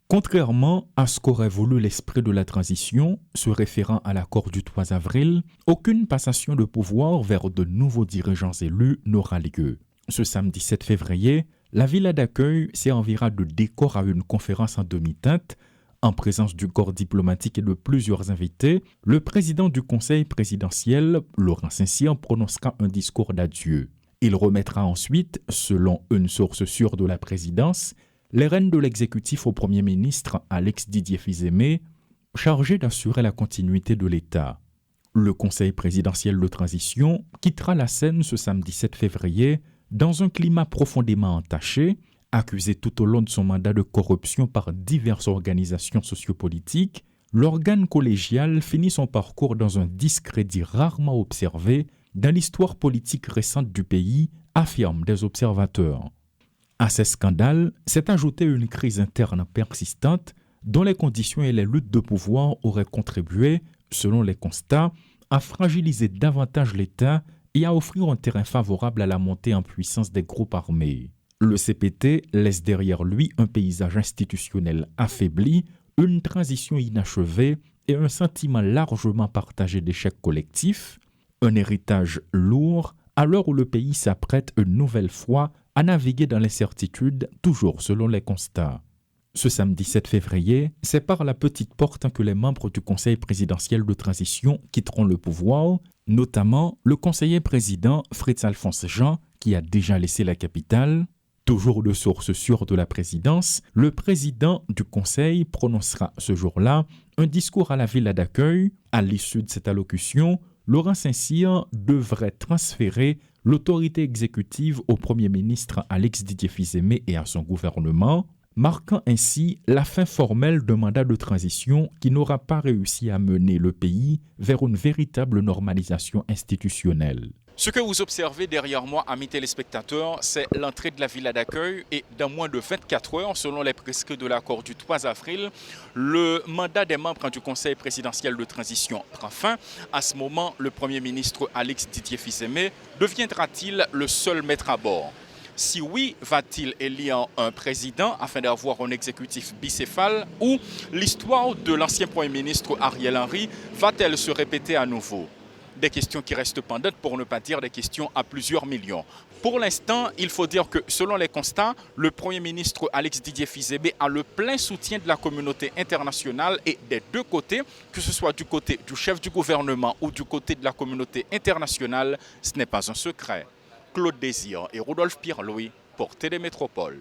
Contrairement à ce qu'aurait voulu l'esprit de la transition, se référant à l'accord du 3 avril, aucune passation de pouvoir vers de nouveaux dirigeants élus n'aura lieu. Ce samedi 7 février, la villa d'accueil servira de décor à une conférence en demi-teinte. En présence du corps diplomatique et de plusieurs invités, le président du conseil présidentiel, Laurent Saint-Cyr, prononcera un discours d'adieu. Il remettra ensuite, selon une source sûre de la présidence, les rênes de l'exécutif au Premier ministre Alex Didier Fils-Aimé, chargé d'assurer la continuité de l'État. Le Conseil présidentiel de transition quittera la scène ce samedi 7 février dans un climat profondément entaché, accusé tout au long de son mandat de corruption par diverses organisations sociopolitiques. L'organe collégial finit son parcours dans un discrédit rarement observé dans l'histoire politique récente du pays, affirment des observateurs. À ces scandales s'est ajoutée une crise interne persistante dont les conditions et les luttes de pouvoir auraient contribué, selon les constats, à fragiliser davantage l'État et à offrir un terrain favorable à la montée en puissance des groupes armés. Le CPT laisse derrière lui un paysage institutionnel affaibli, une transition inachevée et un sentiment largement partagé d'échec collectif, un héritage lourd à l'heure où le pays s'apprête une nouvelle fois à naviguer dans l'incertitude, toujours selon les constats. Ce samedi 7 février, c'est par la petite porte que les membres du Conseil présidentiel de transition quitteront le pouvoir, notamment le conseiller président Fritz-Alphonse Jean, qui a déjà laissé la capitale. Toujours de source sûre de la présidence, le président du Conseil prononcera ce jour-là un discours à la villa d'accueil. À l'issue de cette allocution, Laurent Saint-Cyr devrait transférer l'autorité exécutive au Premier ministre Alex Didier Fils-Aimé et à son gouvernement, marquant ainsi la fin formelle d'un mandat de transition qui n'aura pas réussi à mener le pays vers une véritable normalisation institutionnelle. Ce que vous observez derrière moi, amis téléspectateurs, c'est l'entrée de la villa d'accueil et dans moins de 24 heures, selon les prescrits de l'accord du 3 avril, le mandat des membres du Conseil présidentiel de transition prend fin. À ce moment, le Premier ministre Alex Didier Fils-Aimé deviendra-t-il le seul maître à bord? Si oui, va-t-il élire un président afin d'avoir un exécutif bicéphale ou l'histoire de l'ancien Premier ministre Ariel Henry va-t-elle se répéter à nouveau? Des questions qui restent pendantes, pour ne pas dire des questions à plusieurs millions. Pour l'instant, il faut dire que selon les constats, le Premier ministre Alex Didier Fils-Aimé a le plein soutien de la communauté internationale et des deux côtés, que ce soit du côté du chef du gouvernement ou du côté de la communauté internationale, ce n'est pas un secret. Claude Désir et Rodolphe Pierre-Louis pour Télémétropole.